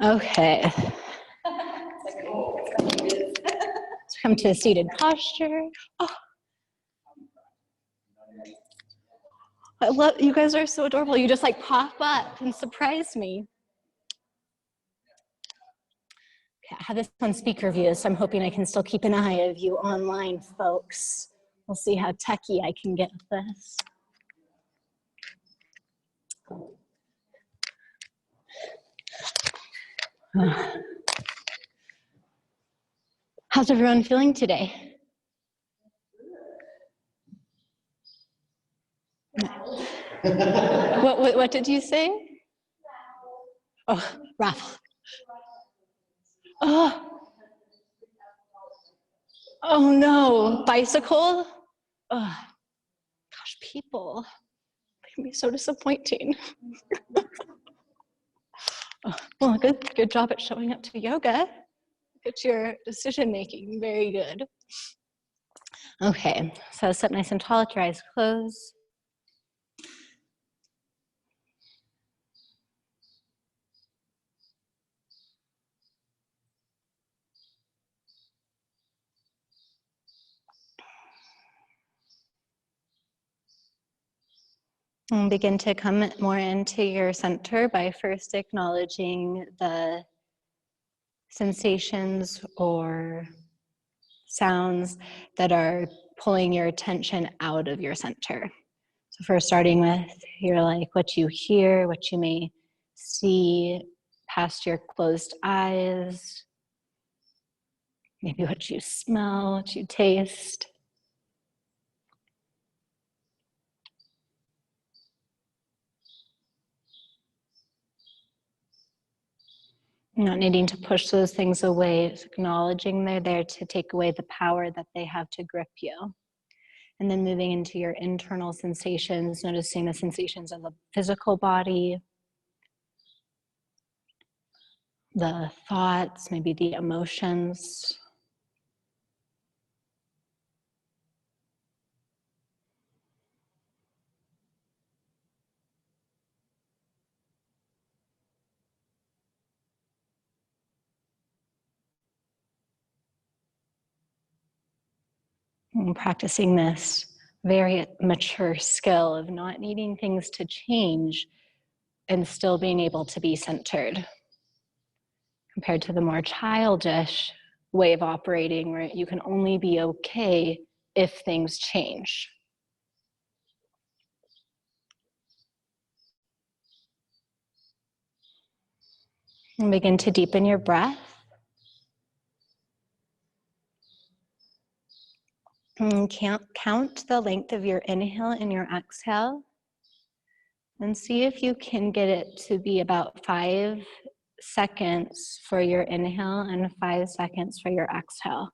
Okay. Let's come to a seated posture. Oh. I love, you guys are so adorable. You just like pop up and surprise me. Okay, I have this on speaker view, so I'm hoping I can still keep an eye of you online, folks. We'll see how techie I can get with this. How's everyone feeling today? What did you say? Oh, raffle. Oh no, bicycle? Oh, gosh, people. It can be so disappointing. Oh, well, good job at showing up to yoga. It's your decision making, very good. Okay, so sit nice and tall with your eyes closed. And begin to come more into your center by first acknowledging the sensations or sounds that are pulling your attention out of your center. So first starting with what you hear, what you may see past your closed eyes, maybe what you smell, what you taste. Not needing to push those things away, acknowledging they're there to take away the power that they have to grip you. And then moving into your internal sensations, noticing the sensations of the physical body, the thoughts, maybe the emotions. And practicing this very mature skill of not needing things to change and still being able to be centered, compared to the more childish way of operating where you can only be okay if things change. And begin to deepen your breath. And count the length of your inhale and your exhale. And see if you can get it to be about 5 seconds for your inhale and 5 seconds for your exhale.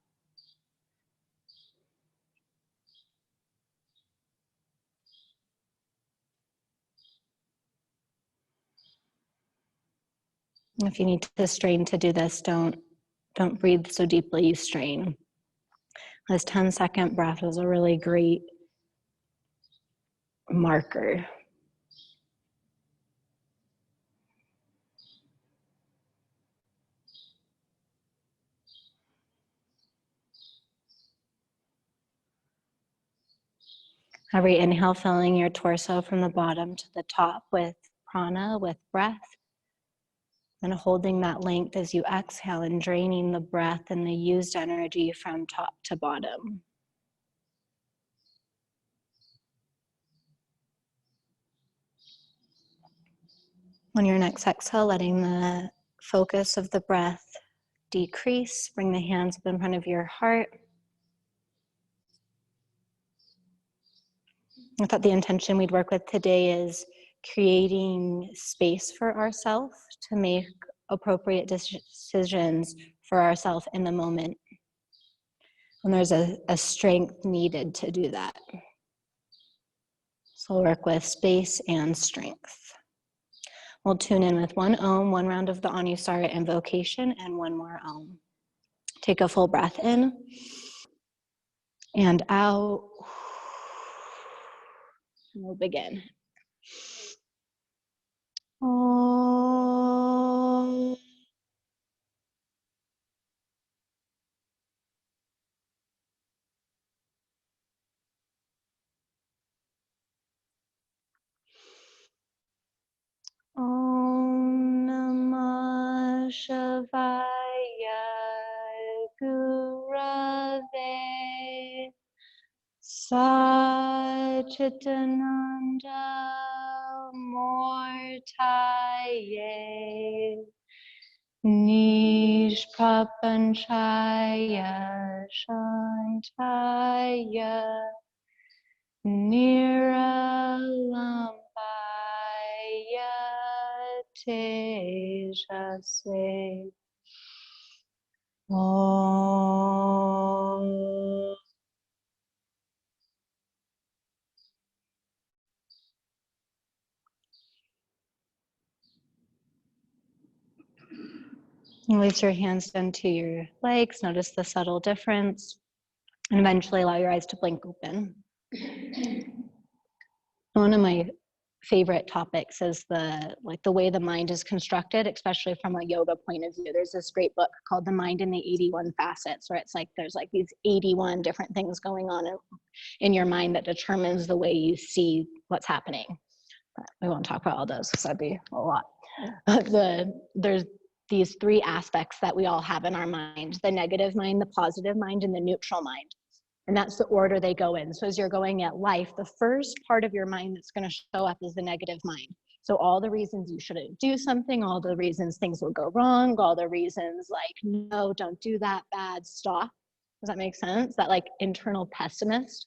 If you need to strain to do this, don't breathe so deeply you strain. This 10-second breath is a really great marker. Every inhale filling your torso from the bottom to the top with prana, with breath. And holding that length as you exhale and draining the breath and the used energy from top to bottom. On your next exhale, letting the focus of the breath decrease, bring the hands up in front of your heart. I thought the intention we'd work with today is creating space for ourselves to make appropriate decisions for ourselves in the moment. And there's a strength needed to do that. So we'll work with space and strength. We'll tune in with 1 Om, 1 round of the Anusara invocation, and 1 more Om. Take a full breath in and out. And we'll begin. Om. Shivaya Gurave Sachitananda Mortaye Nishprapanchaya Shantaya Niralampaya Tejase. Om. Release your hands down to your legs. Notice the subtle difference. And eventually allow your eyes to blink open. One of my favorite topics is the way the mind is constructed, especially from a yoga point of view. There's this great book called The Mind and the 81 Facets, where it's like there's like these 81 different things going on in your mind that determines the way you see what's happening. But we won't talk about all those because that'd be a lot. There's these three aspects that we all have in our mind: the negative mind, the positive mind, and the neutral mind. And that's the order they go in. So as you're going at life, the first part of your mind that's going to show up is the negative mind. So all the reasons you shouldn't do something, all the reasons things will go wrong, all the reasons like, no, don't do that, bad, stop. Does that make sense? That like internal pessimist.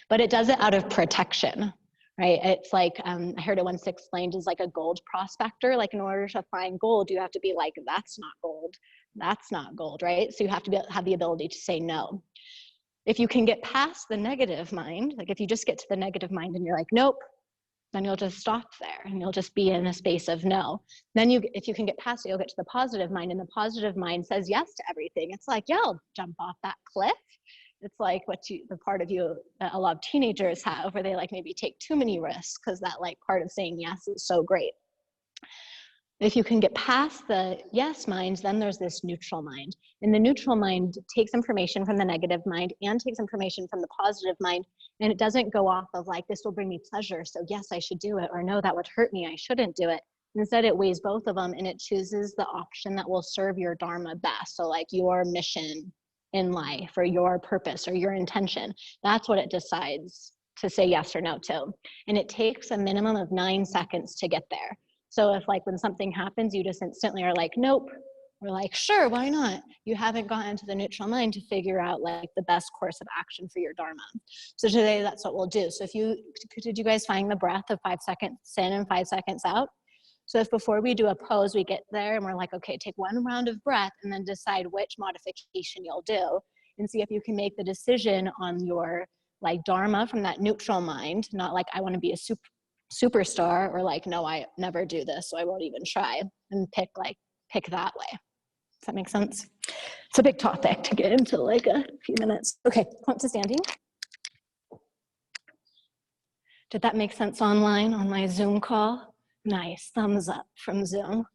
But it does it out of protection, right? It's like, I heard it once explained as like a gold prospector. Like in order to find gold, you have to be like, that's not gold. That's not gold, right? So you have to have the ability to say no. If you can get past the negative mind, like if you just get to the negative mind and you're like, nope, then you'll just stop there and you'll just be in a space of no. Then if you can get past it, you'll get to the positive mind, and the positive mind says yes to everything. It's like, yeah, I'll jump off that cliff. It's like the part of you that a lot of teenagers have, where they like maybe take too many risks because that like part of saying yes is so great. If you can get past the yes mind, then there's this neutral mind. And the neutral mind takes information from the negative mind and takes information from the positive mind. And it doesn't go off of like, this will bring me pleasure, so yes, I should do it, or no, that would hurt me, I shouldn't do it. Instead, it weighs both of them and it chooses the option that will serve your dharma best. So like your mission in life or your purpose or your intention. That's what it decides to say yes or no to. And it takes a minimum of 9 seconds to get there. So if like when something happens, you just instantly are like, nope, or like, sure, why not? You haven't gotten to the neutral mind to figure out like the best course of action for your dharma. So today that's what we'll do. So did you guys find the breath of 5 seconds in and 5 seconds out? So if before we do a pose, we get there and we're like, okay, take one round of breath and then decide which modification you'll do and see if you can make the decision on your like dharma from that neutral mind, not like I want to be a superstar, or like, no, I never do this, so I won't even try, and pick that way. Does that make sense? It's a big topic to get into like a few minutes. Okay, come to standing. Did that make sense online on my Zoom call? Nice, thumbs up from Zoom.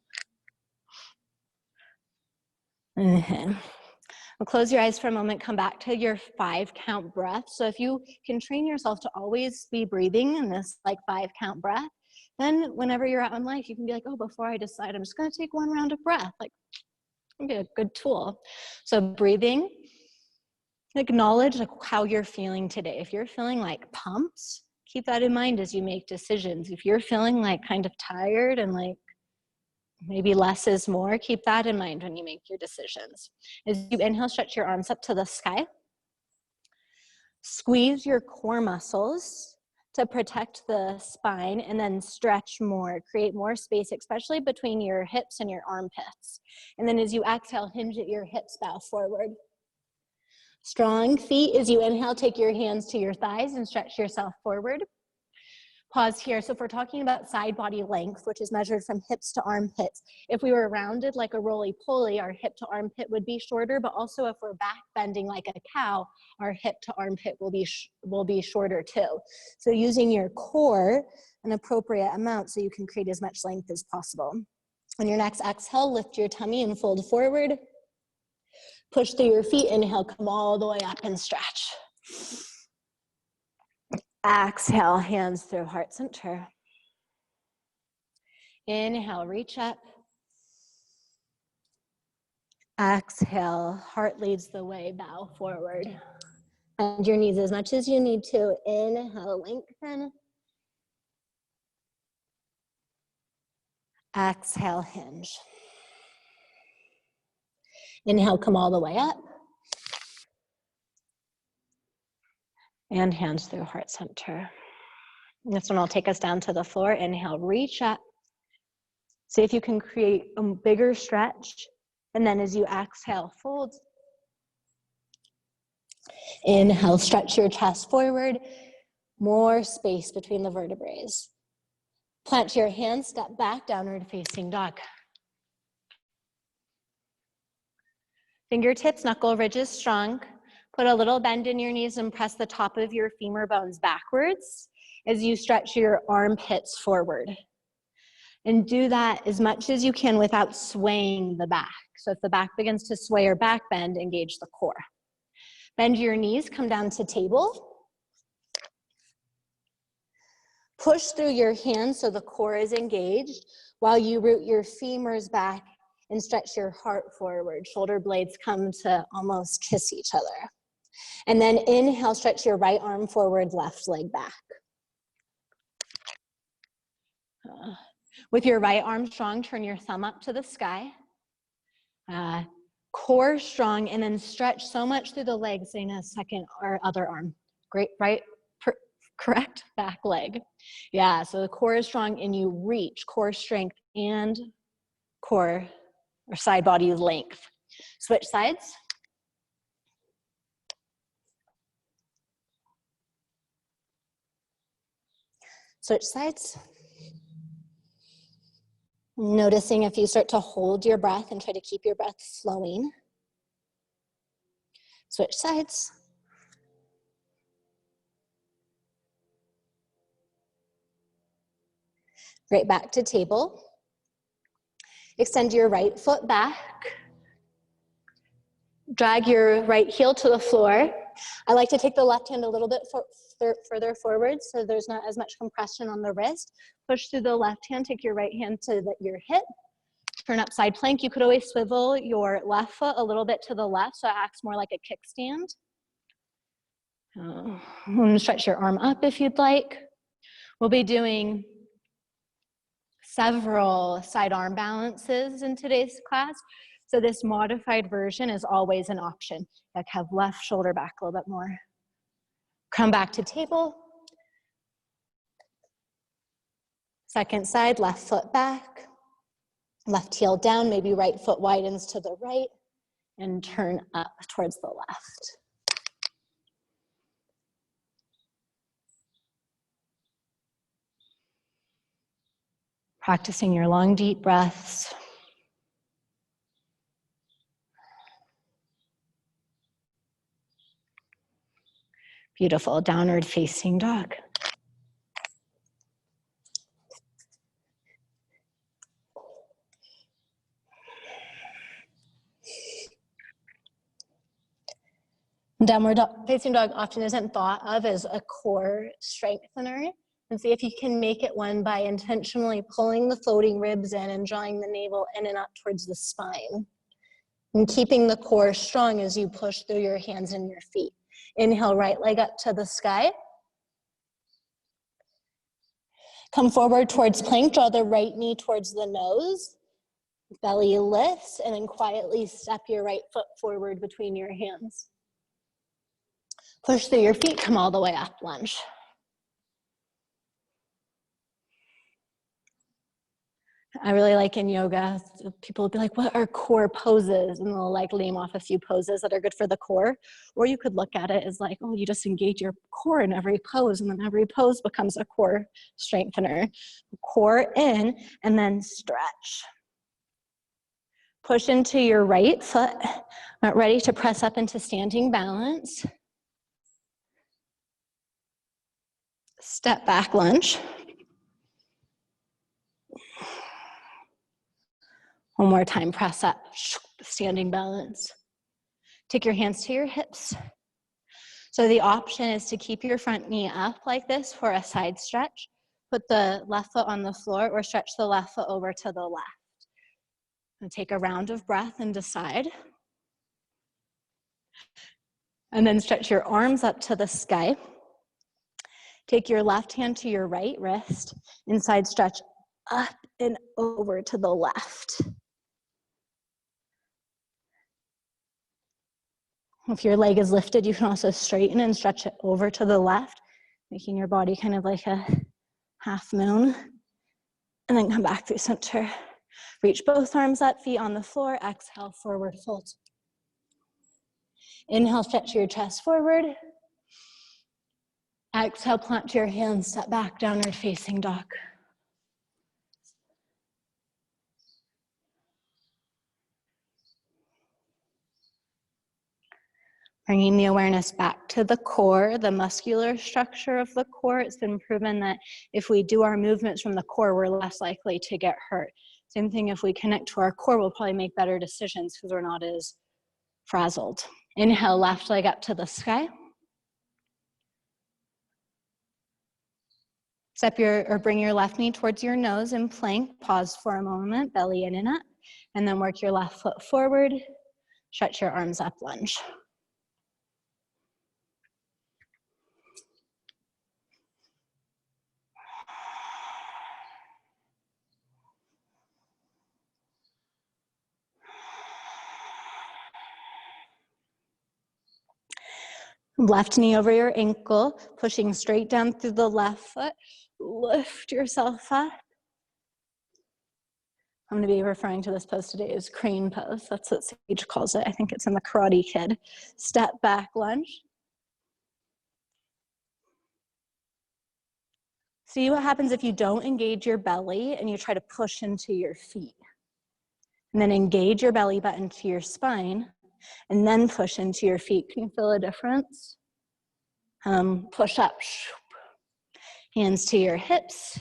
Well, close your eyes for a moment, come back to your 5-count breath. So if you can train yourself to always be breathing in this like 5-count breath, then whenever you're out in life, you can be like, oh, before I decide, I'm just gonna take one round of breath. Like, it'd be a good tool. So breathing, acknowledge like how you're feeling today. If you're feeling like pumped, keep that in mind as you make decisions. If you're feeling like kind of tired and like maybe less is more, keep that in mind when you make your decisions. As you inhale, stretch your arms up to the sky. Squeeze your core muscles to protect the spine, and then stretch more, create more space, especially between your hips and your armpits. And then as you exhale, hinge at your hips, bow forward. Strong feet. As you inhale, take your hands to your thighs and stretch yourself forward. Pause here. So if we're talking about side body length, which is measured from hips to armpits, if we were rounded like a roly-poly, our hip to armpit would be shorter, but also if we're back bending like a cow, our hip to armpit will be shorter too. So using your core an appropriate amount so you can create as much length as possible. On your next exhale, lift your tummy and fold forward. Push through your feet, inhale, come all the way up and stretch. Exhale, hands through heart center. Inhale, reach up. Exhale, heart leads the way, bow forward. Bend your knees as much as you need to. Inhale, lengthen. Exhale, hinge. Inhale, come all the way up. And hands through heart center. This one will take us down to the floor. Inhale, reach up. See if you can create a bigger stretch. And then as you exhale, fold. Inhale, stretch your chest forward. More space between the vertebrae. Plant your hands, step back, downward facing dog. Fingertips, knuckle ridges strong. Put a little bend in your knees and press the top of your femur bones backwards as you stretch your armpits forward. And do that as much as you can without swaying the back. So if the back begins to sway or back bend, engage the core. Bend your knees, come down to table. Push through your hands so the core is engaged while you root your femurs back and stretch your heart forward. Shoulder blades come to almost kiss each other. And then inhale, stretch your right arm forward, left leg back. With your right arm strong, turn your thumb up to the sky. Core strong, and then stretch so much through the legs in a second or other arm. Great, right, correct, back leg. Yeah, so the core is strong and you reach core strength and core or side body length. Switch sides. Switch sides. Noticing if you start to hold your breath and try to keep your breath flowing. Switch sides. Right back to table. Extend your right foot back. Drag your right heel to the floor. I like to take the left hand a little bit further forward so there's not as much compression on the wrist. Push through the left hand, take your right hand to your hip. Turn up side plank. You could always swivel your left foot a little bit to the left so it acts more like a kickstand. Stretch your arm up if you'd like. We'll be doing several side arm balances in today's class. So this modified version is always an option. Like have left shoulder back a little bit more. Come back to table. Second side, left foot back. Left heel down, maybe right foot widens to the right and turn up towards the left. Practicing your long, deep breaths. Beautiful, downward facing dog. Downward facing dog often isn't thought of as a core strengthener. And see if you can make it one by intentionally pulling the floating ribs in and drawing the navel in and up towards the spine. And keeping the core strong as you push through your hands and your feet. Inhale, right leg up to the sky. Come forward towards plank, draw the right knee towards the nose. Belly lifts, and then quietly step your right foot forward between your hands. Push through your feet, come all the way up, lunge. I really like in yoga, people will be like, what are core poses? And they'll like name off a few poses that are good for the core. Or you could look at it as like, oh, you just engage your core in every pose, and then every pose becomes a core strengthener. Core in, and then stretch. Push into your right foot. Get ready to press up into standing balance. Step back lunge. One more time, press up, standing balance. Take your hands to your hips. So the option is to keep your front knee up like this for a side stretch. Put the left foot on the floor or stretch the left foot over to the left. And take a round of breath and decide. And then stretch your arms up to the sky. Take your left hand to your right wrist, inside stretch up and over to the left. If your leg is lifted, you can also straighten and stretch it over to the left, making your body kind of like a half moon. And then come back through center. Reach both arms up, feet on the floor. Exhale, forward fold. Inhale, stretch your chest forward. Exhale, plant your hands, step back, downward facing dog. Bringing the awareness back to the core, the muscular structure of the core. It's been proven that if we do our movements from the core, we're less likely to get hurt. Same thing, if we connect to our core, we'll probably make better decisions because we're not as frazzled. Inhale, left leg up to the sky. Bring your left knee towards your nose in plank. Pause for a moment, belly in and up. And then work your left foot forward. Stretch your arms up, lunge. Left knee over your ankle, pushing straight down through the left foot. Lift yourself up. I'm going to be referring to this pose today as crane pose. That's what Sage calls it. I think it's in the Karate Kid. Step back, lunge. See what happens if you don't engage your belly and you try to push into your feet. And then engage your belly button to your spine and then push into your feet. Can you feel a difference? Push up. Hands to your hips.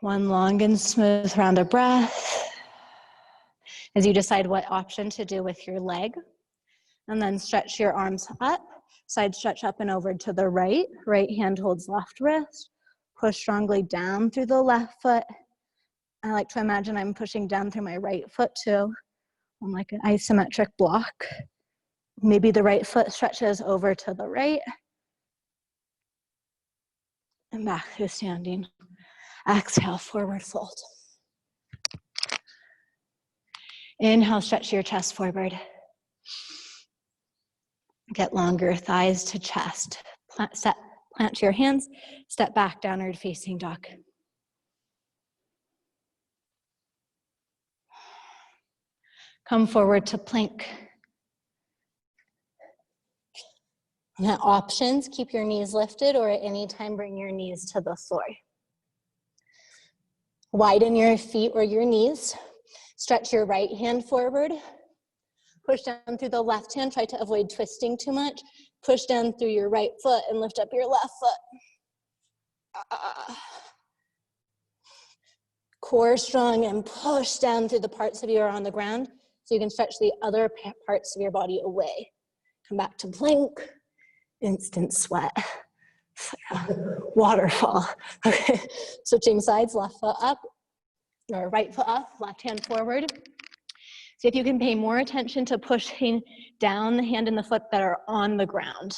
One long and smooth round of breath as you decide what option to do with your leg. And then stretch your arms up. Side stretch up and over to the right. Right hand holds left wrist. Push strongly down through the left foot. I like to imagine I'm pushing down through my right foot too, on like an isometric block. Maybe the right foot stretches over to the right. And back to standing. Exhale, forward fold. Inhale, stretch your chest forward. Get longer thighs to chest. Plant your hands, step back, downward facing dog. Come forward to plank. Now, options, keep your knees lifted or at any time bring your knees to the floor. Widen your feet or your knees. Stretch your right hand forward. Push down through the left hand. Try to avoid twisting too much. Push down through your right foot and lift up your left foot. Core strong and push down through the parts of you are on the ground so you can stretch the other parts of your body away. Come back to plank. Instant sweat. It's like a waterfall. Okay, switching sides, left foot up, or right foot up, left hand forward. See if you can pay more attention to pushing down the hand and the foot that are on the ground.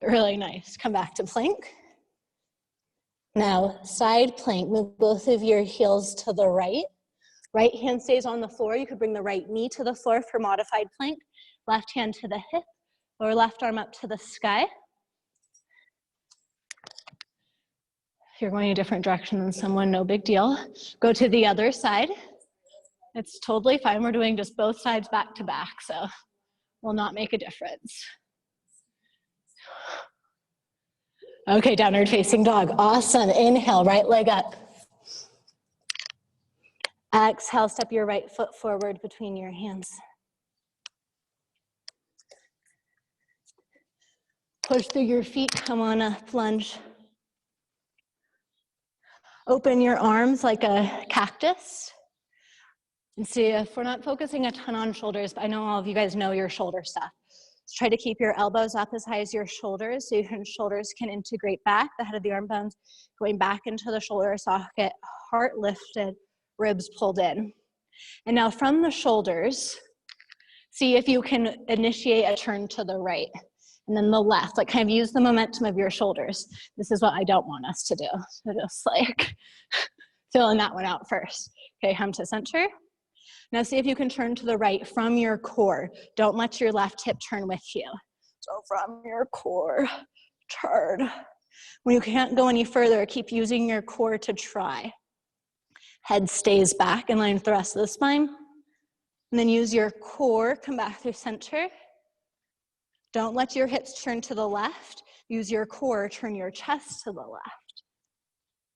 Really nice. Come back to plank. Now, side plank, move both of your heels to the right. Right hand stays on the floor. You could bring the right knee to the floor for modified plank. Left hand to the hip, or left arm up to the sky. If you're going a different direction than someone, no big deal. Go to the other side. It's totally fine. We're doing just both sides back to back, so will not make a difference. Okay, downward facing dog. Awesome. Inhale, right leg up. Exhale, step your right foot forward between your hands. Push through your feet, come on up, lunge. Open your arms like a cactus. And see if we're not focusing a ton on shoulders, but I know all of you guys know your shoulder stuff. So try to keep your elbows up as high as your shoulders, so your shoulders can integrate back, the head of the arm bones going back into the shoulder socket, heart lifted, ribs pulled in. And now from the shoulders, see if you can initiate a turn to the right and then the left, like kind of use the momentum of your shoulders. This is what I don't want us to do. So just like filling that one out first. Okay, come to center. Now see if you can turn to the right from your core. Don't let your left hip turn with you. So from your core, turn. When you can't go any further, keep using your core to try. Head stays back in line with the rest of the spine. And then use your core, come back through center. Don't let your hips turn to the left. Use your core, turn your chest to the left.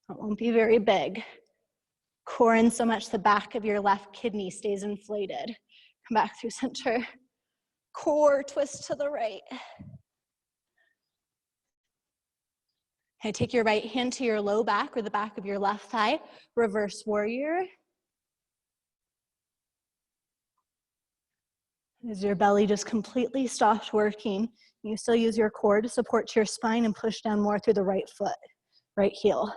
It won't be very big. Core in so much the back of your left kidney stays inflated. Come back through center. Core, twist to the right. Okay, take your right hand to your low back or the back of your left thigh. Reverse warrior. As your belly just completely stopped working, you still use your core to support your spine and push down more through the right foot, right heel.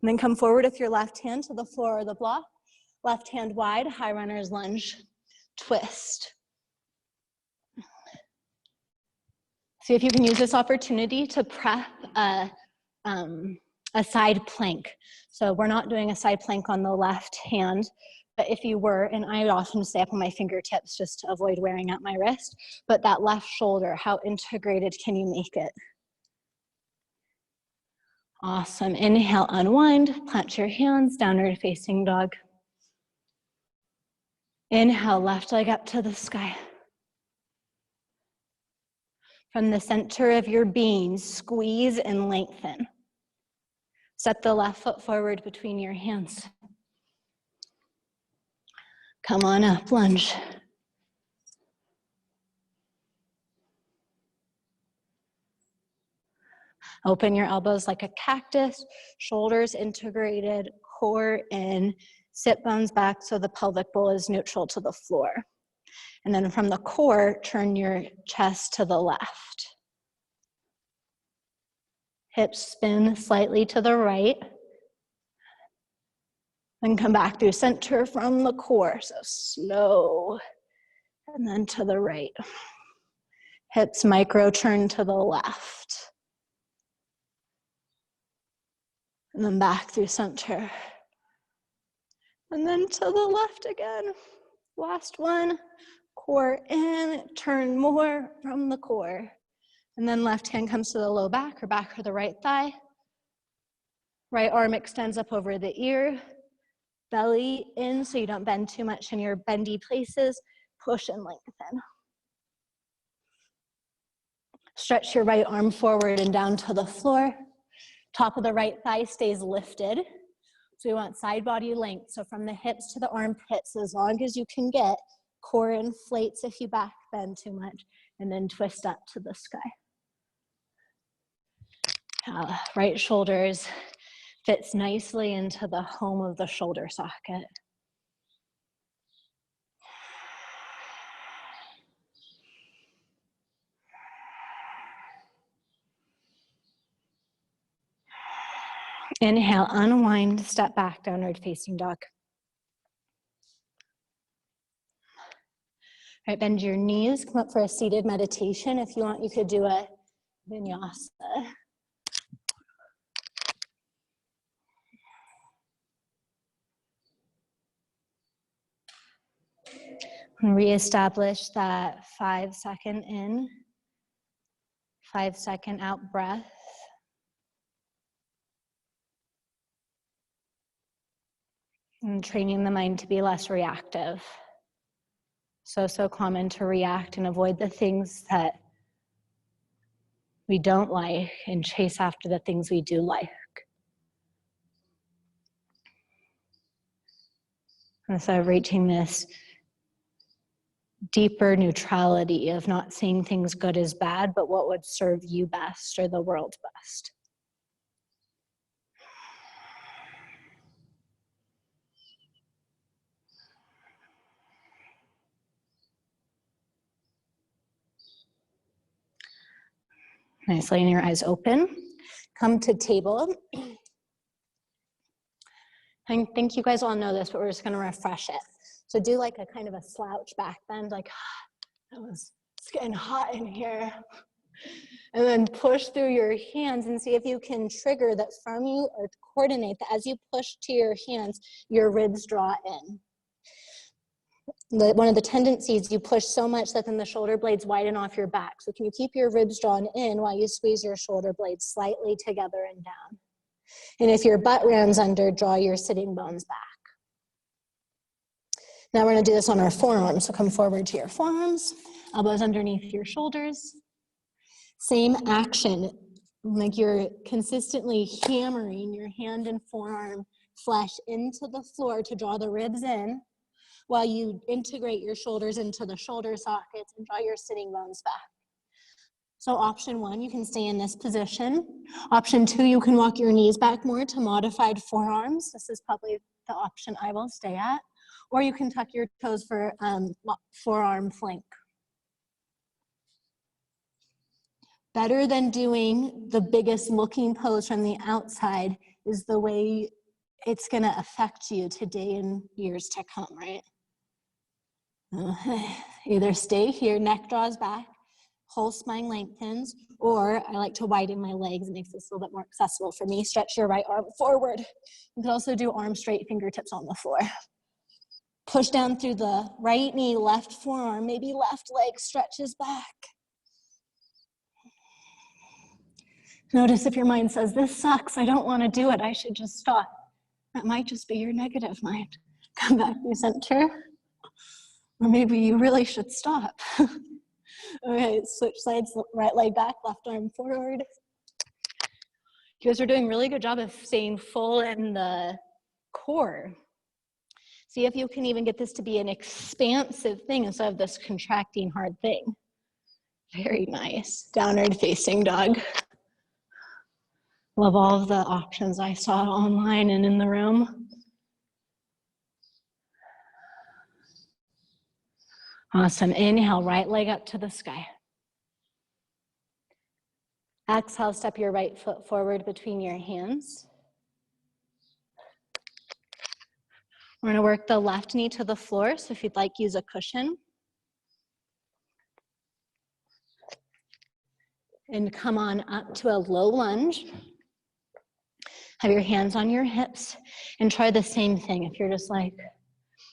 And then come forward with your left hand to the floor or the block. Left hand wide, high runner's lunge, twist. See if you can use this opportunity to prep a side plank. So we're not doing a side plank on the left hand, but if you were, and I would often stay up on my fingertips just to avoid wearing out my wrist, but that left shoulder, how integrated can you make it? Awesome. Inhale, unwind, plant your hands, downward facing dog. Inhale, left leg up to the sky. From the center of your being, squeeze and lengthen. Step the left foot forward between your hands. Come on up, lunge. Open your elbows like a cactus, shoulders integrated, core in, sit bones back so the pelvic bowl is neutral to the floor. And then from the core, turn your chest to the left. Hips spin slightly to the right. Then come back through center from the core, so slow. And then to the right. Hips micro turn to the left. And then back through center. And then to the left again. Last one. Core in, turn more from the core. And then left hand comes to the low back or back of the right thigh. Right arm extends up over the ear. Belly in so you don't bend too much in your bendy places. Push and lengthen. Stretch your right arm forward and down to the floor. Top of the right thigh stays lifted. So we want side body length. So from the hips to the armpits, as long as you can get, core inflates if you back bend too much, and then twist up to the sky. Right shoulders fits nicely into the home of the shoulder socket. Inhale, unwind, step back, downward facing dog. All right, bend your knees, come up for a seated meditation. If you want, you could do a vinyasa. And reestablish that 5-second in, 5-second out breath. And training the mind to be less reactive. So common to react and avoid the things that we don't like and chase after the things we do like. And so reaching this deeper neutrality of not seeing things good as bad, but what would serve you best or the world best. Nice, letting your eyes open. Come to table. I think you guys all know this, but we're just gonna refresh it. So do like a kind of a slouch back bend, like, it's getting hot in here. And then push through your hands and see if you can trigger that from you, or coordinate that as you push to your hands, your ribs draw in. One of the tendencies, you push so much that then the shoulder blades widen off your back. So can you keep your ribs drawn in while you squeeze your shoulder blades slightly together and down? And if your butt rounds under, draw your sitting bones back. Now we're gonna do this on our forearms. So come forward to your forearms, elbows underneath your shoulders. Same action, like you're consistently hammering your hand and forearm flesh into the floor to draw the ribs in, while you integrate your shoulders into the shoulder sockets and draw your sitting bones back. So option one, you can stay in this position. Option two, you can walk your knees back more to modified forearms. This is probably the option I will stay at. Or you can tuck your toes for forearm flank. Better than doing the biggest looking pose from the outside is the way it's gonna affect you today and years to come, right? Either stay here, neck draws back, whole spine lengthens, or I like to widen my legs. It makes this a little bit more accessible for me. Stretch your right arm forward. You can also do arms straight, fingertips on the floor. Push down through the right knee, left forearm, maybe left leg stretches back. Notice if your mind says, this sucks, I don't want to do it, I should just stop. That might just be your negative mind. Come back to center. Or maybe you really should stop. Okay, switch sides, right leg back, left arm forward. You guys are doing a really good job of staying full in the core. See if you can even get this to be an expansive thing instead of this contracting hard thing. Very nice. Downward facing dog. Love all of the options I saw online and in the room. Awesome. Inhale, right leg up to the sky. Exhale, step your right foot forward between your hands. We're going to work the left knee to the floor, so if you'd like, use a cushion. And come on up to a low lunge. Have your hands on your hips and try the same thing. If you're just like,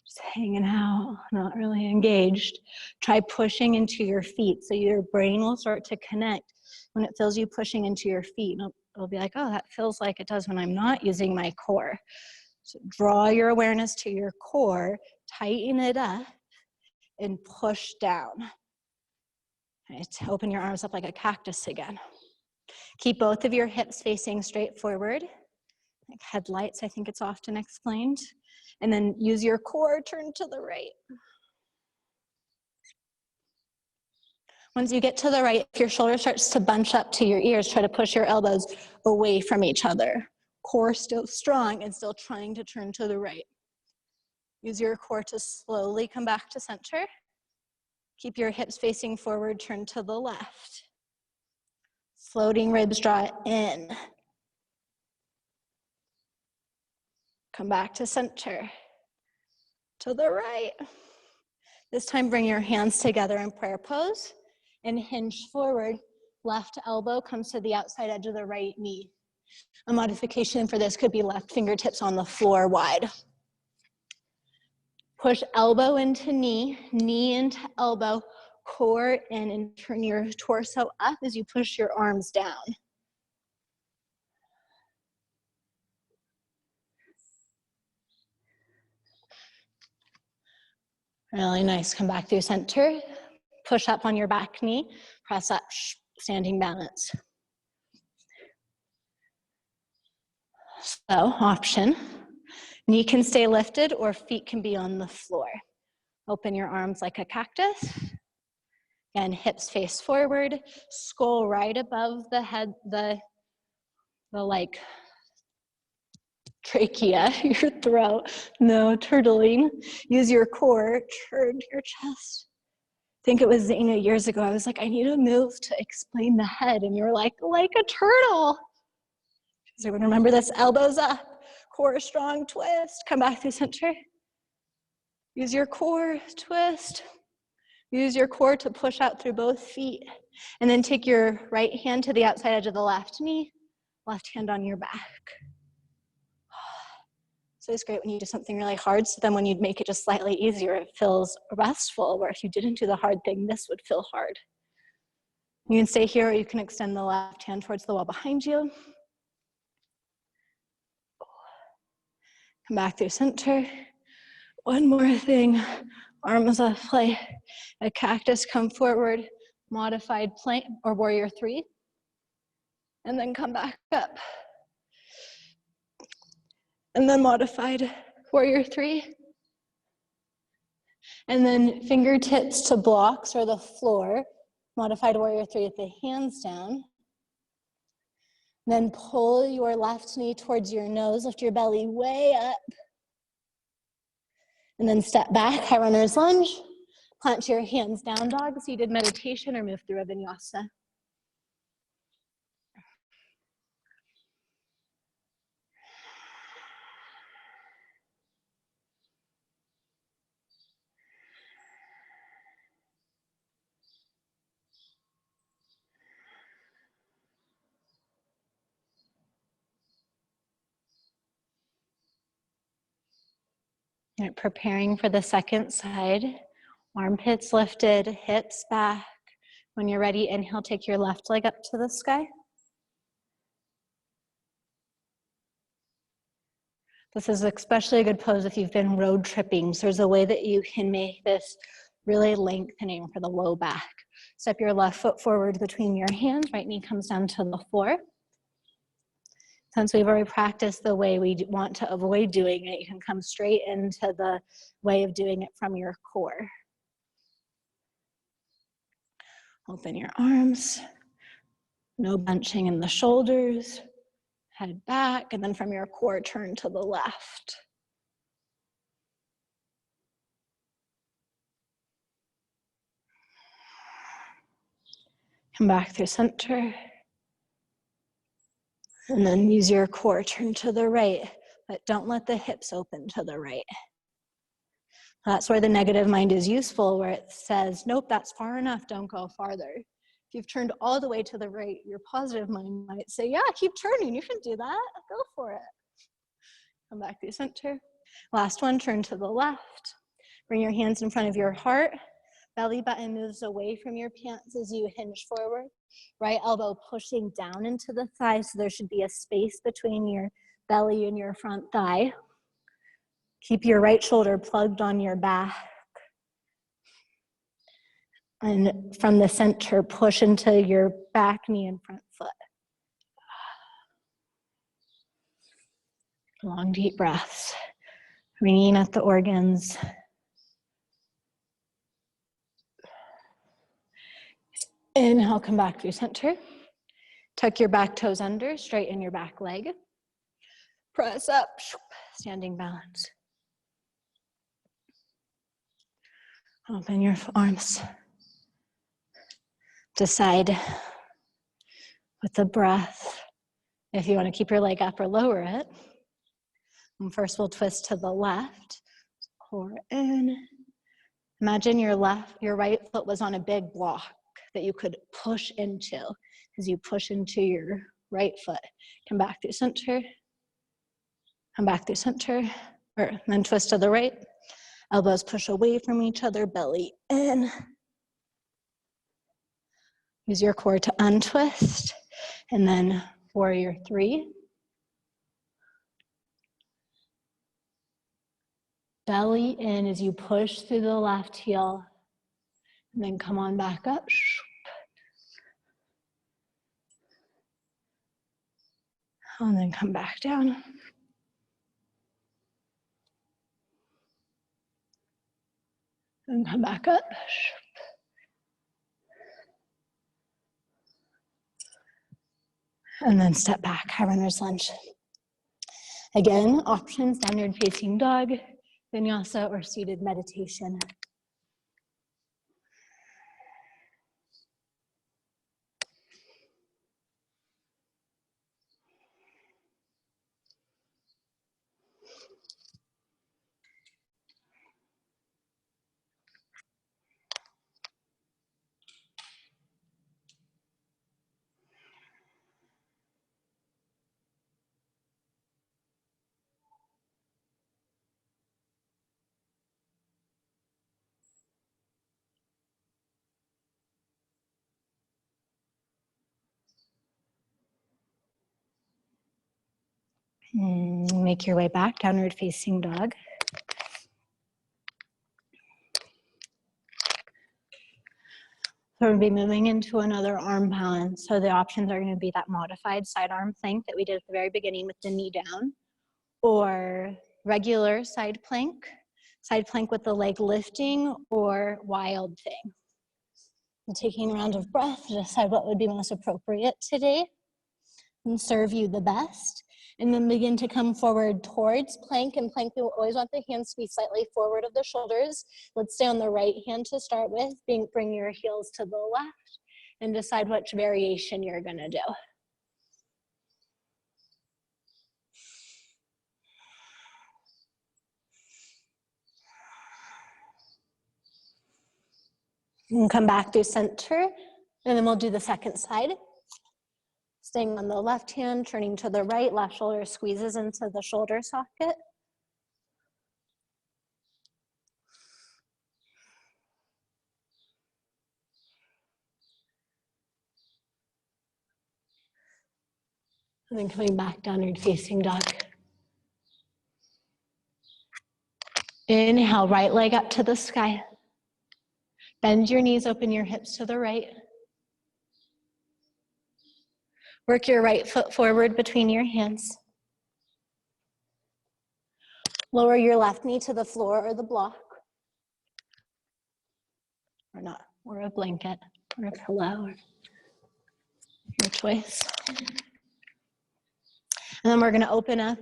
just hanging out, not really engaged, try pushing into your feet so your brain will start to connect when it feels you pushing into your feet. It'll be like, oh, that feels like it does when I'm not using my core. So draw your awareness to your core, tighten it up, and push down. Right, open your arms up like a cactus again. Keep both of your hips facing straight forward, like headlights, I think it's often explained. And then use your core, turn to the right. Once you get to the right, if your shoulder starts to bunch up to your ears, try to push your elbows away from each other. Core still strong and still trying to turn to the right. Use your core to slowly come back to center. Keep your hips facing forward, turn to the left. Floating ribs draw in. Come back to center. To the right. This time bring your hands together in prayer pose and hinge forward. Left elbow comes to the outside edge of the right knee. A modification for this could be left fingertips on the floor wide. Push elbow into knee, knee into elbow, core in, and turn your torso up as you push your arms down. Really nice. Come back through center. Push up on your back knee. Press up, standing balance. So, option. Knee can stay lifted or feet can be on the floor. Open your arms like a cactus. And hips face forward. Skull right above the head, the like trachea, your throat. No turtling. Use your core, turn your chest. think it was Zena years ago. I was like, I need a move to explain the head. And you're like a turtle. So remember this, elbows up, core strong, twist. Come back through center. Use your core, twist. Use your core to push out through both feet. And then take your right hand to the outside edge of the left knee, left hand on your back. So it's great when you do something really hard, so then when you make it just slightly easier, it feels restful, where if you didn't do the hard thing, this would feel hard. You can stay here, or you can extend the left hand towards the wall behind you. Come back through center. One more thing, arms up, play a cactus, come forward, modified plank or warrior three, and then come back up. And then modified warrior three. And then fingertips to blocks or the floor, modified warrior three with the hands down. Then pull your left knee towards your nose, lift your belly way up. And then step back, high runner's lunge. Plant your hands down dog, seated meditation, or move through a vinyasa. All right, preparing for the second side. Armpits lifted, hips back. When you're ready, inhale, take your left leg up to the sky. This is especially a good pose if you've been road tripping. So there's a way that you can make this really lengthening for the low back. Step your left foot forward between your hands, right knee comes down to the floor. Since we've already practiced the way we want to avoid doing it, you can come straight into the way of doing it from your core. Open your arms, no bunching in the shoulders, head back, and then from your core, turn to the left. Come back through center. And then use your core, turn to the right, but don't let the hips open to the right. That's where the negative mind is useful, where it says, nope, that's far enough, don't go farther. If you've turned all the way to the right, your positive mind might say, yeah, keep turning, you can do that, go for it. Come back through center. Last one, turn to the left. Bring your hands in front of your heart. Belly button moves away from your pants as you hinge forward. Right elbow pushing down into the thigh, so there should be a space between your belly and your front thigh. Keep your right shoulder plugged on your back. And from the center, push into your back knee and front foot. Long, deep breaths. Ringing at the organs. Inhale, come back through center. Tuck your back toes under, straighten your back leg. Press up, standing balance. Open your arms. Decide with the breath if you want to keep your leg up or lower it. And first we'll twist to the left. Core in. Imagine your right foot was on a big block that you could push into. As you push into your right foot, come back through center, come back through center, or then twist to the right. Elbows push away from each other, belly in. Use your core to untwist, and then warrior three. Belly in as you push through the left heel, and then come on back up. And then come back down. And come back up. And then step back, high runner's lunge. Again, options, downward facing dog, vinyasa, or seated meditation. Make your way back, downward facing dog. So we'll be moving into another arm balance. So the options are going to be that modified side arm plank that we did at the very beginning with the knee down, or regular side plank with the leg lifting, or wild thing. And taking a round of breath to decide what would be most appropriate today and serve you the best. And then begin to come forward towards plank. And plank, you always want the hands to be slightly forward of the shoulders. Let's stay on the right hand to start with. Bring your heels to the left and decide which variation you're gonna do. And come back to center, and then we'll do the second side. Staying on the left hand, turning to the right, left shoulder squeezes into the shoulder socket. And then coming back, downward facing dog. Inhale, right leg up to the sky. Bend your knees, open your hips to the right. Work your right foot forward between your hands. Lower your left knee to the floor or the block. Or not, or a blanket, or a pillow, or your choice. And then we're gonna open up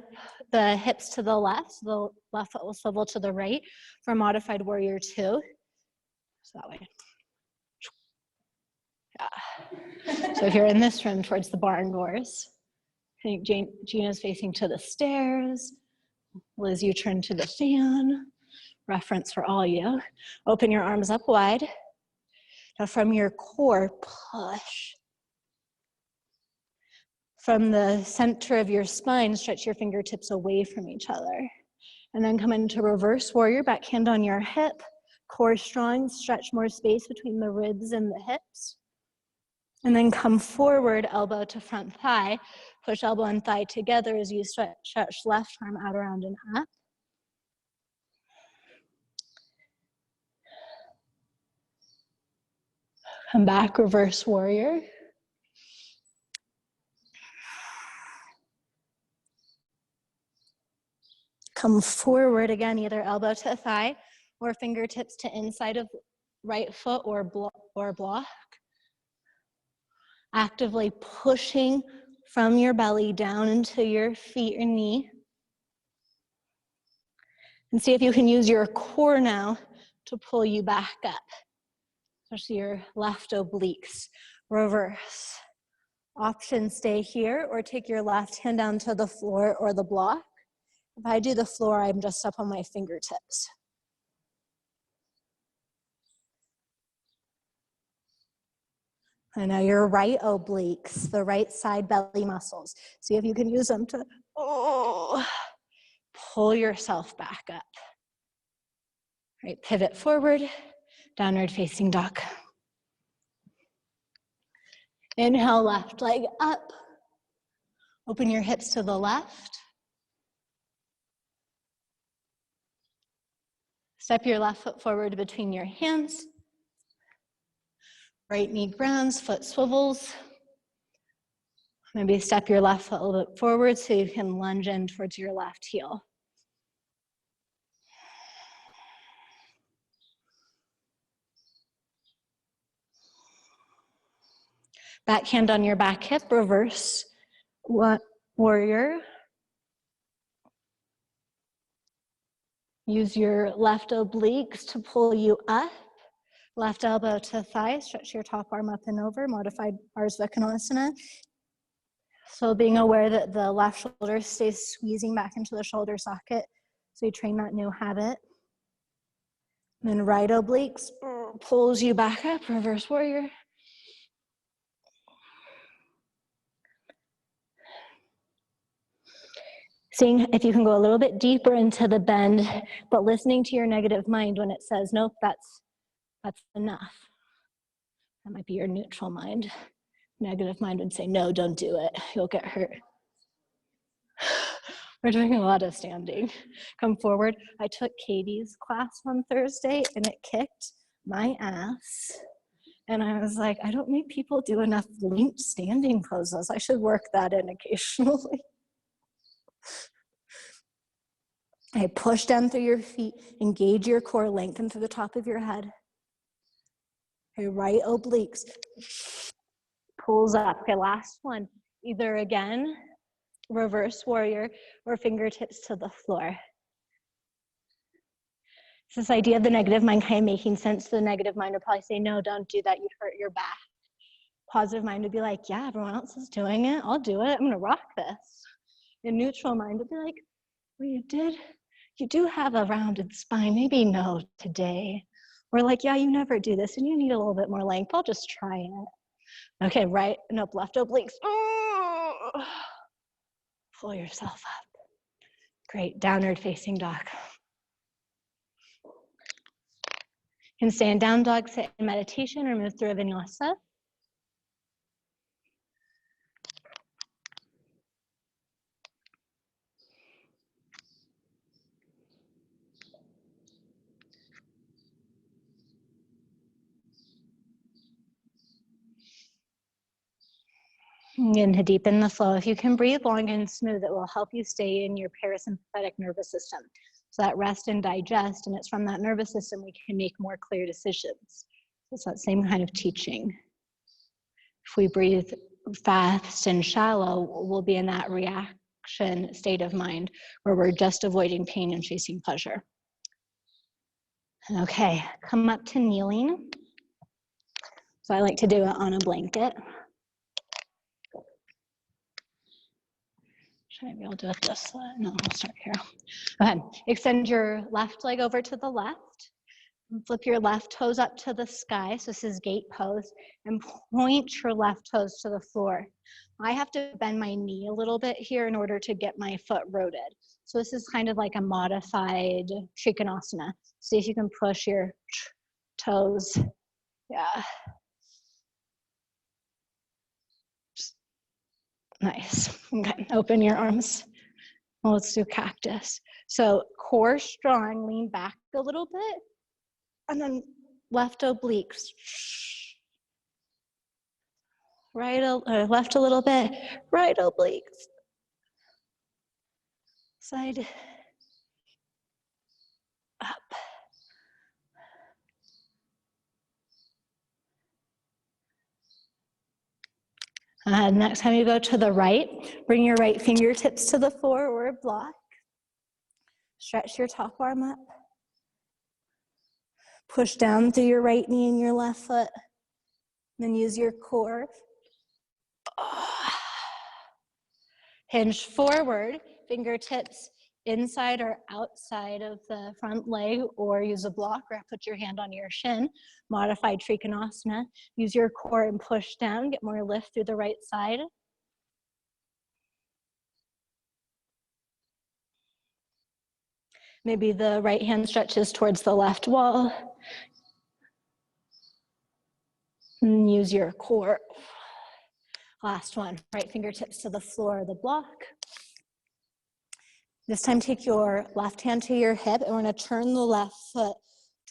the hips to the left. So the left foot will swivel to the right for modified warrior 2. So that way. Yeah. So if you're in this room towards the barn doors, I think Gina's facing to the stairs. Liz, you turn to the fan. Reference for all you. Open your arms up wide. Now from your core, push. From the center of your spine, stretch your fingertips away from each other. And then come into reverse warrior, back hand on your hip. Core strong, stretch more space between the ribs and the hips. And then come forward, elbow to front thigh. Push elbow and thigh together as you stretch left arm out around and up. Come back, reverse warrior. Come forward again, either elbow to thigh or fingertips to inside of right foot or block. Actively pushing from your belly down into your feet or knee. And see if you can use your core now to pull you back up. Especially your left obliques. Reverse. Option, stay here or take your left hand down to the floor or the block. If I do the floor, I'm just up on my fingertips. And now your right obliques, the right side belly muscles. See if you can use them to pull yourself back up. Right, pivot forward, downward facing dog. Inhale, left leg up. Open your hips to the left. Step your left foot forward between your hands. Right knee grounds, foot swivels. Maybe step your left foot a little bit forward so you can lunge in towards your left heel. Back hand on your back hip, reverse warrior. Use your left obliques to pull you up. Left elbow to thigh, stretch your top arm up and over, modified Trikonasana. So being aware that the left shoulder stays squeezing back into the shoulder socket, so you train that new habit. And then right obliques pulls you back up, reverse warrior. Seeing if you can go a little bit deeper into the bend, but listening to your negative mind when it says, nope, that's enough. That might be your neutral mind. Negative mind would say, no, don't do it. You'll get hurt. We're doing a lot of standing. Come forward. I took Katie's class on Thursday and it kicked my ass. And I was like, I don't make people do enough linked standing poses. I should work that in occasionally. Okay, push down through your feet, engage your core, lengthen through the top of your head. Okay, right obliques pulls up. Okay, last one. Either again, reverse warrior, or fingertips to the floor. It's this idea of the negative mind kind of making sense. The negative mind would probably say, no, don't do that, you'd hurt your back. Positive mind would be like, yeah, everyone else is doing it, I'll do it, I'm gonna rock this. And neutral mind would be like, well, you do have a rounded spine, maybe no today. Or like, yeah, you never do this and you need a little bit more length, I'll just try it. Okay, right, nope, left obliques. Pull yourself up. Great, downward facing dog. You can stay in down dog, sit in meditation, or move through a vinyasa. And to deepen the flow, if you can breathe long and smooth, it will help you stay in your parasympathetic nervous system. So that rest and digest, and it's from that nervous system we can make more clear decisions. So it's that same kind of teaching. If we breathe fast and shallow, we'll be in that reaction state of mind where we're just avoiding pain and chasing pleasure. Okay, come up to kneeling. So I like to do it on a blanket. Maybe I'll do it this side. No, I'll start here. Go ahead. Extend your left leg over to the left. Flip your left toes up to the sky. So this is gate pose. And point your left toes to the floor. I have to bend my knee a little bit here in order to get my foot rotated. So this is kind of like a modified Trikonasana. See if you can push your toes. Yeah. Nice. Okay, open your arms. Well, let's do cactus. So core strong, lean back a little bit, and then left obliques. Right, left a little bit, right obliques. Side, up. Next time you go to the right, bring your right fingertips to the floor or a block. Stretch your top arm up. Push down through your right knee and your left foot. Then use your core. Hinge forward, fingertips inside or outside of the front leg, or use a block, or put your hand on your shin. Modified Trikonasana. Use your core and push down, get more lift through the right side. Maybe the right hand stretches towards the left wall. And use your core. Last one, right fingertips to the floor of the block. This time take your left hand to your hip, and we're gonna turn the left foot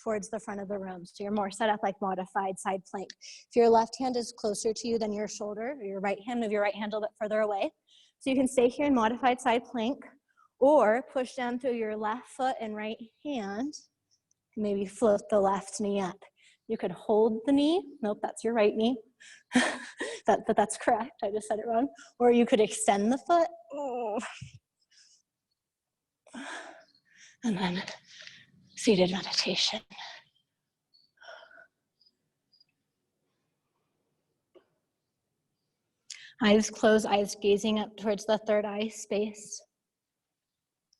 towards the front of the room. So you're more set up like modified side plank. If your left hand is closer to you than your shoulder, or your right hand, move your right hand a little bit further away. So you can stay here in modified side plank, or push down through your left foot and right hand, maybe float the left knee up. You could hold the knee, nope, that's your right knee. But that's correct, I just said it wrong. Or you could extend the foot. Oh. And then seated meditation. Eyes closed, eyes gazing up towards the third eye space.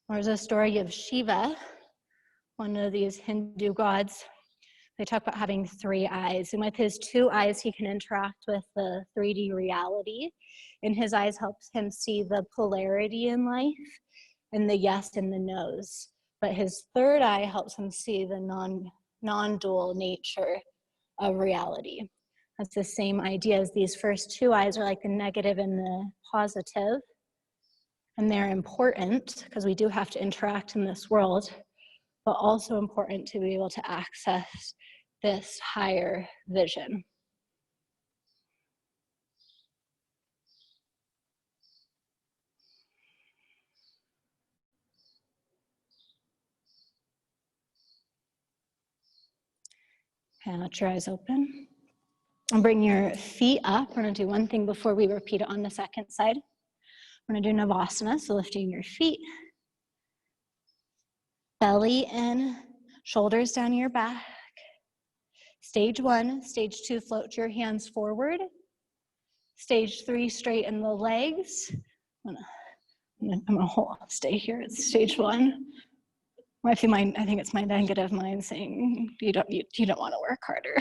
There's a story of Shiva, one of these Hindu gods. They talk about having 3 eyes, and with his 2 eyes, he can interact with the 3D reality. And his eyes helps him see the polarity in life, and the yes and the no's. But his 3rd eye helps him see the non-dual nature of reality. That's the same idea as these first 2 eyes are like the negative and the positive. And they're important because we do have to interact in this world, but also important to be able to access this higher vision. And let your eyes open. And bring your feet up. We're going to do one thing before we repeat it on the second side. We're going to do Navasana, so lifting your feet. Belly in, shoulders down your back. Stage 1, stage 2, float your hands forward. Stage 3, straighten the legs. I'm gonna stay here. It's stage 1. I think it's my negative mind saying you don't want to work harder.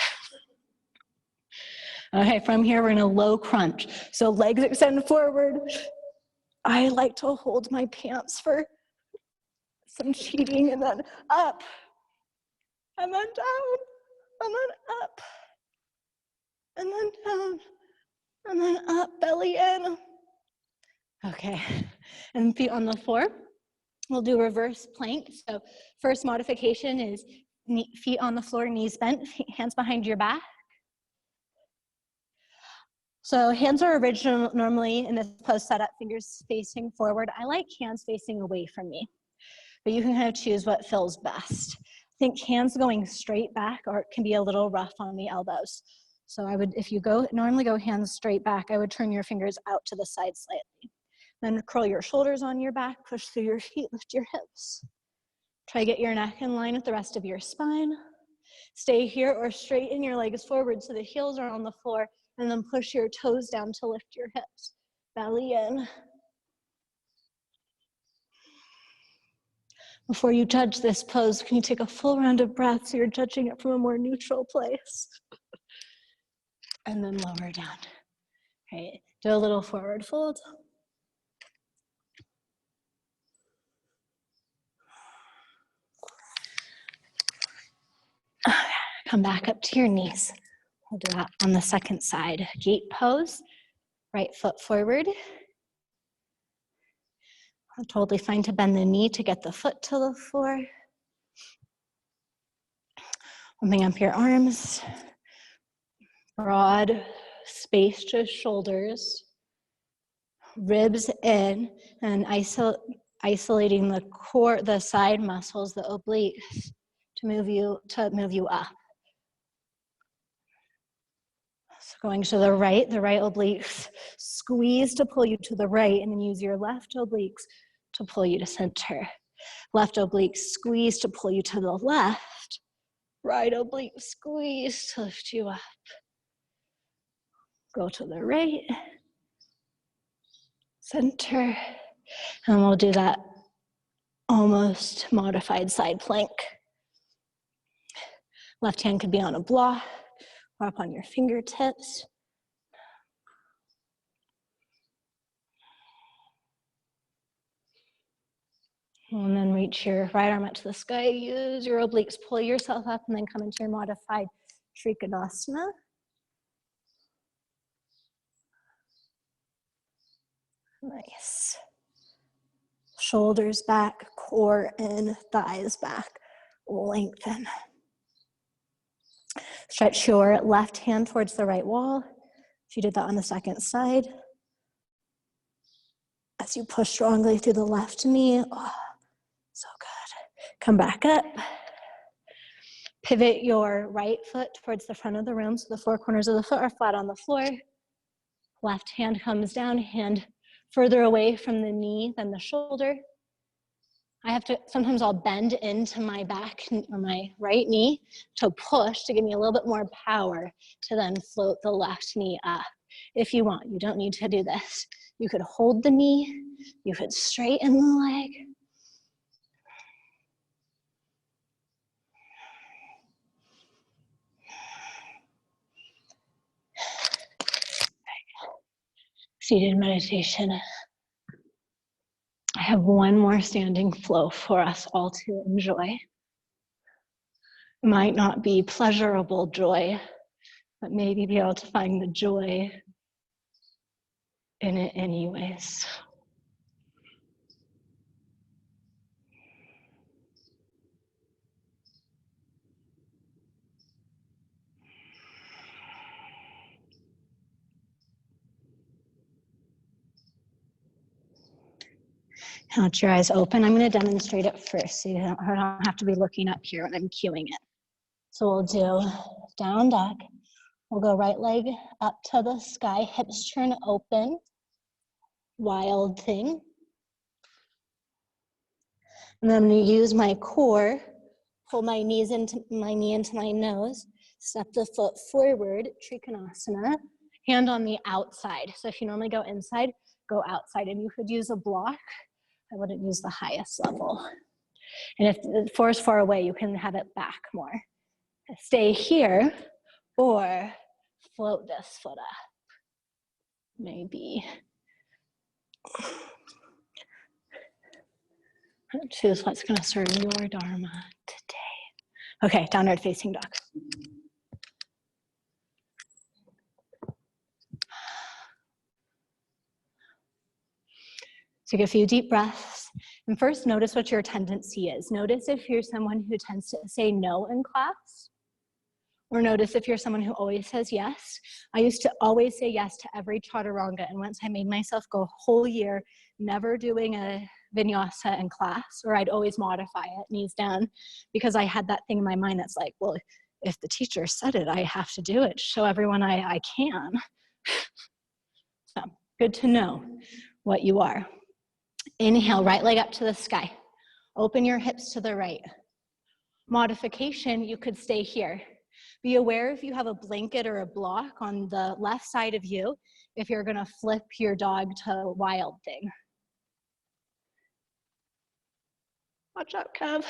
Okay, from here we're gonna low crunch. So legs extend forward. I like to hold my pants for some cheating, and then up, and then down, and then up, and then down, and then up, belly in. Okay, and feet on the floor. We'll do reverse plank. So first modification is feet on the floor, knees bent, hands behind your back. So hands are normally in this pose set up, fingers facing forward. I like hands facing away from me, but you can kind of choose what feels best. I think hands going straight back can be a little rough on the elbows. So if you normally go hands straight back, I would turn your fingers out to the side slightly. Then curl your shoulders on your back, push through your feet, lift your hips. Try to get your neck in line with the rest of your spine. Stay here or straighten your legs forward so the heels are on the floor, and then push your toes down to lift your hips. Belly in. Before you judge this pose, can you take a full round of breath so you're judging it from a more neutral place? And then lower down. All right, do a little forward fold. Come back up to your knees. We'll do that on the second side. Gate pose, right foot forward. Totally fine to bend the knee to get the foot to the floor. Opening up your arms. Broad space to shoulders. Ribs in, and isolating the core, the side muscles, the obliques, to move you up. So going to the right obliques squeeze to pull you to the right, and then use your left obliques to pull you to center. Left oblique squeeze to pull you to the left. Right oblique squeeze to lift you up. Go to the right. Center. And we'll do that almost modified side plank. Left hand could be on a block or up on your fingertips. And then reach your right arm up to the sky. Use your obliques, pull yourself up, and then come into your modified Trikonasana. Nice. Shoulders back, core in, thighs back, lengthen. Stretch your left hand towards the right wall. If you did that on the second side. As you push strongly through the left knee. Oh, so good. Come back up. Pivot your right foot towards the front of the room so the four corners of the foot are flat on the floor. Left hand comes down, hand further away from the knee than the shoulder. Sometimes I'll bend into my back or my right knee to push to give me a little bit more power to then float the left knee up. If you want, you don't need to do this. You could hold the knee, you could straighten the leg. Seated meditation. I have one more standing flow for us all to enjoy. It might not be pleasurable joy, but maybe be able to find the joy in it anyways. Count your eyes open. I'm going to demonstrate it first so you don't have to be looking up here when I'm cueing it. So we'll do down dog. We'll go right leg up to the sky, hips turn open. Wild thing. And then I'm going to use my core, pull my knee into my nose, step the foot forward, Trikonasana, hand on the outside. So if you normally go inside, go outside. And you could use a block. I wouldn't use the highest level. And if the floor is far away, you can have it back more. Stay here or float this foot up. Maybe. Choose what's going to serve your dharma today. Okay, downward facing dog. Take a few deep breaths. And first, notice what your tendency is. Notice if you're someone who tends to say no in class, or notice if you're someone who always says yes. I used to always say yes to every chaturanga, and once I made myself go a whole year never doing a vinyasa in class, or I'd always modify it, knees down, because I had that thing in my mind that's like, well, if the teacher said it, I have to do it, show everyone I can. So, good to know what you are. Inhale, right leg up to the sky. Open your hips to the right. Modification, you could stay here. Be aware if you have a blanket or a block on the left side of you, if you're gonna flip your dog to wild thing. Watch out, Kev.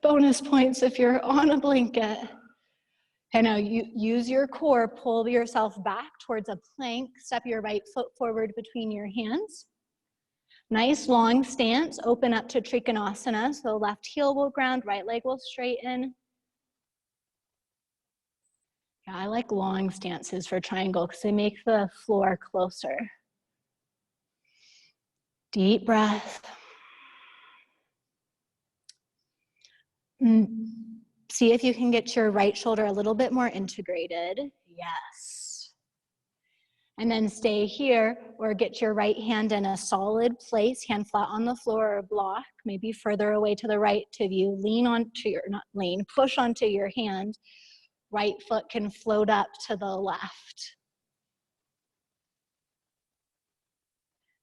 Bonus points if you're on a blanket. And now you use your core, pull yourself back towards a plank, step your right foot forward between your hands. Nice long stance, open up to Trikonasana, so left heel will ground, right leg will straighten. Yeah, I like long stances for triangle because they make the floor closer. Deep breath. See if you can get your right shoulder a little bit more integrated. Yes. And then stay here or get your right hand in a solid place, hand flat on the floor or block, maybe further away to the right of you. Lean onto your, not lean, push onto your hand. Right foot can float up to the left.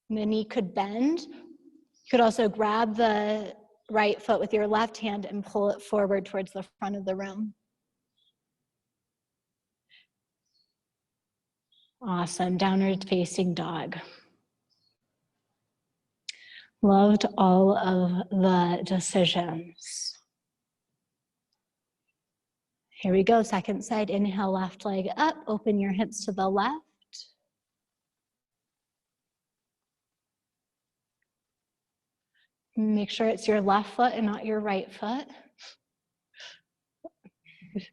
And the knee could bend. You could also grab the right foot with your left hand and pull it forward towards the front of the room. Awesome, downward facing dog. Loved all of the decisions. Here we go, second side, inhale, left leg up, open your hips to the left. Make sure it's your left foot and not your right foot.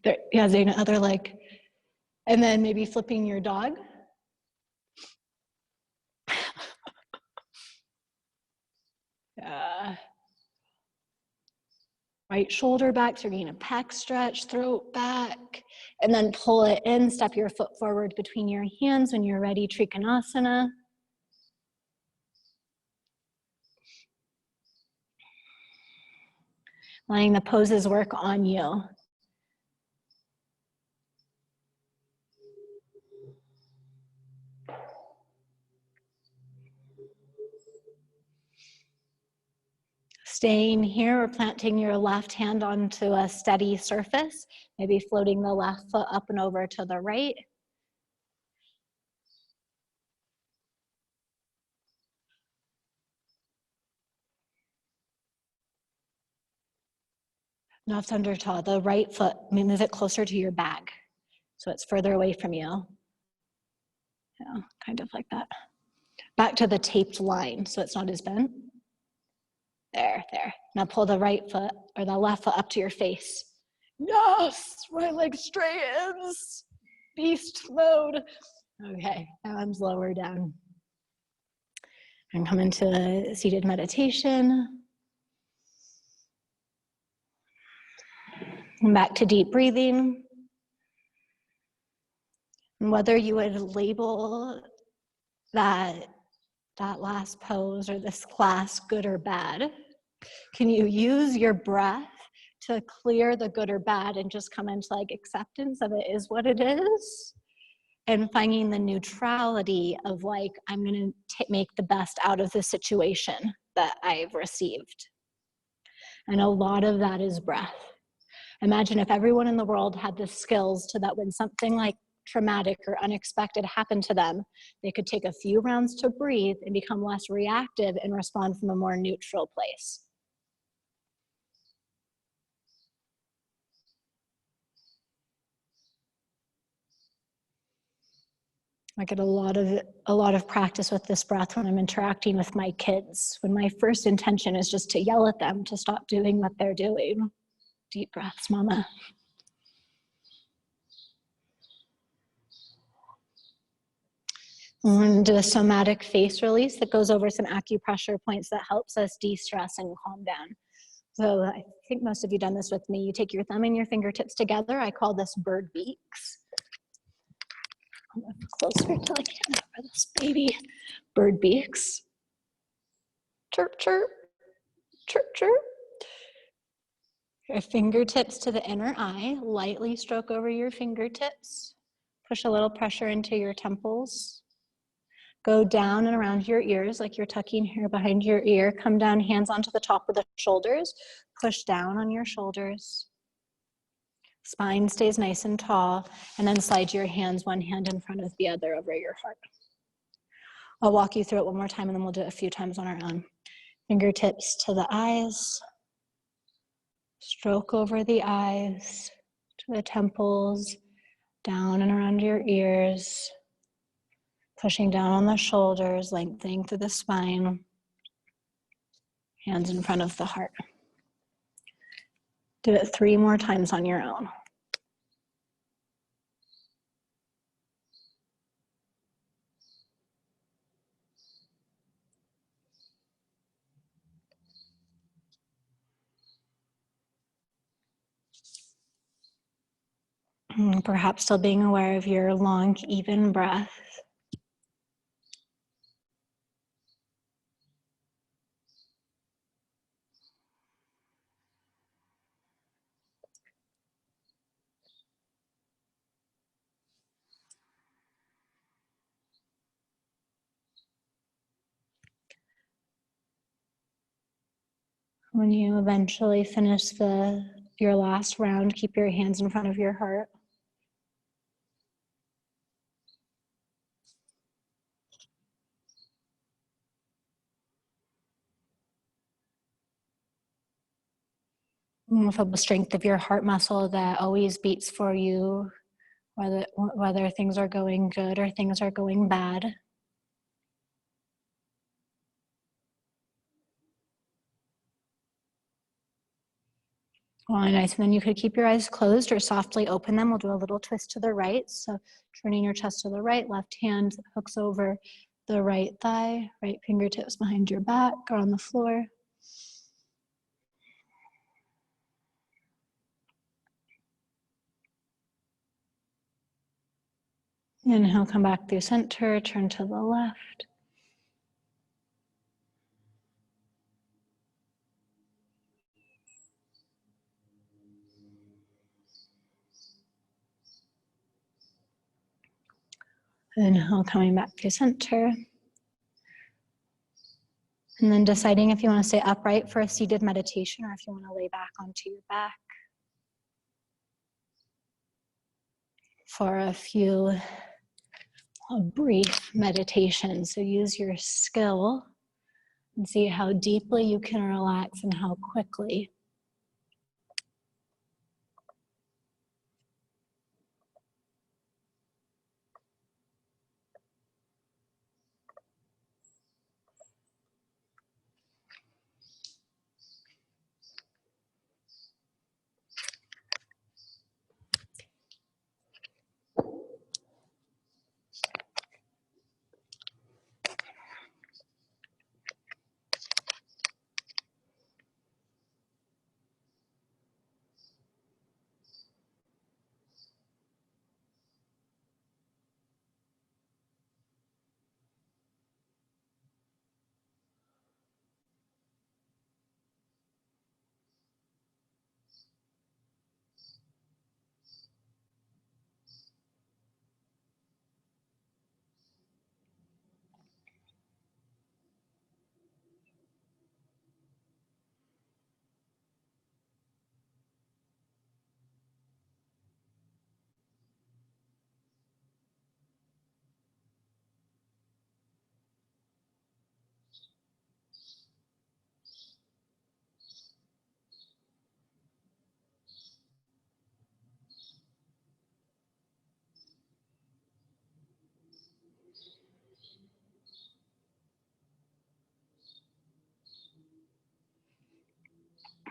There, yeah, Zaina, other leg. And then maybe flipping your dog. Right shoulder back, so you're getting a pec stretch, throat back, and then pull it in, step your foot forward between your hands when you're ready, Trikonasana. Letting the poses work on you. Staying here or planting your left hand onto a steady surface, maybe floating the left foot up and over to the right. Left under taw, the right foot, move it closer to your back so it's further away from you. Yeah, kind of like that. Back to the taped line so it's not as bent. There. Now pull the right foot or the left foot up to your face. Yes, right leg straightens. Beast mode. Okay, arms lower down. And come into a seated meditation. And back to deep breathing. And whether you would label that that last pose or this class, good or bad? Can you use your breath to clear the good or bad and just come into like acceptance of it is what it is? And finding the neutrality of like, I'm gonna make the best out of the situation that I've received. And a lot of that is breath. Imagine if everyone in the world had the skills to that when something like traumatic or unexpected happened to them, they could take a few rounds to breathe and become less reactive and respond from a more neutral place. I get a lot of practice with this breath when I'm interacting with my kids, when my first intention is just to yell at them to stop doing what they're doing. Deep breaths, mama. And do a somatic face release that goes over some acupressure points that helps us de-stress and calm down. So I think most of you done this with me. You take your thumb and your fingertips together. I call this bird beaks. I'll move closer till I can over this baby. Bird beaks. Chirp, chirp, chirp, chirp. Your fingertips to the inner eye. Lightly stroke over your fingertips. Push a little pressure into your temples. Go down and around your ears like you're tucking hair behind your ear. Come down, hands onto the top of the shoulders. Push down on your shoulders. Spine stays nice and tall. And then slide your hands, one hand in front of the other over your heart. I'll walk you through it one more time and then we'll do it a few times on our own. Fingertips to the eyes. Stroke over the eyes, to the temples, down and around your ears. Pushing down on the shoulders, lengthening through the spine. Hands in front of the heart. Do it 3 more times on your own. Perhaps still being aware of your long, even breath. When you eventually finish your last round, keep your hands in front of your heart. Feel the strength of your heart muscle that always beats for you, whether things are going good or things are going bad. Oh, nice. And then you could keep your eyes closed or softly open them. We'll do a little twist to the right. So turning your chest to the right, left hand hooks over the right thigh, right fingertips behind your back or on the floor. Inhale, come back through center, turn to the left. Inhale, coming back through center. And then deciding if you want to stay upright for a seated meditation or if you want to lay back onto your back. For a few brief meditations. So use your skill and see how deeply you can relax and how quickly.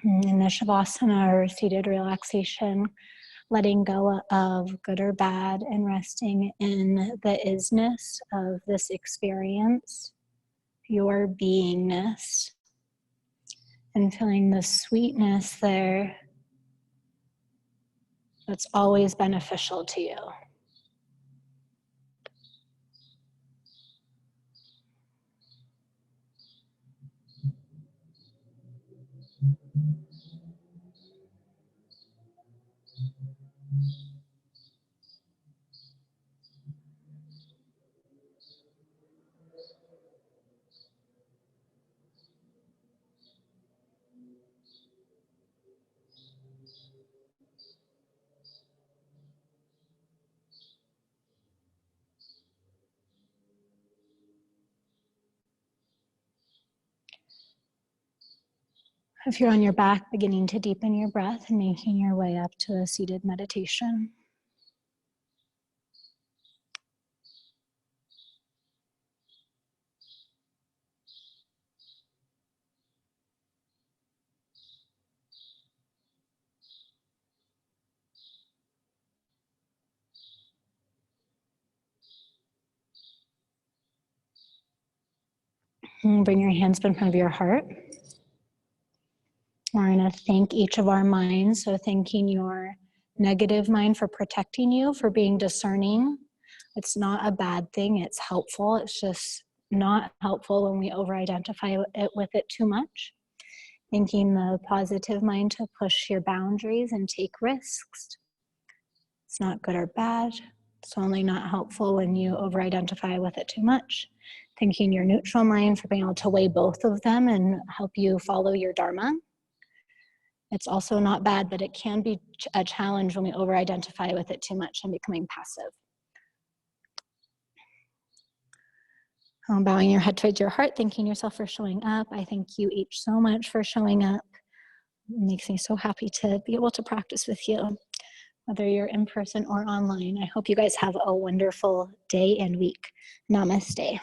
In the Shavasana or seated relaxation, letting go of good or bad and resting in the isness of this experience, your beingness, and feeling the sweetness there that's always beneficial to you. If you're on your back, beginning to deepen your breath and making your way up to a seated meditation. And bring your hands in front of your heart. We're going to thank each of our minds. So thanking your negative mind for protecting you, for being discerning. It's not a bad thing. It's helpful. It's just not helpful when we over-identify it with it too much. Thanking the positive mind to push your boundaries and take risks. It's not good or bad. It's only not helpful when you over-identify with it too much. Thanking your neutral mind for being able to weigh both of them and help you follow your dharma. It's also not bad, but it can be a challenge when we over-identify with it too much and becoming passive. Bowing your head towards your heart, thanking yourself for showing up. I thank you each so much for showing up. It makes me so happy to be able to practice with you, whether you're in person or online. I hope you guys have a wonderful day and week. Namaste.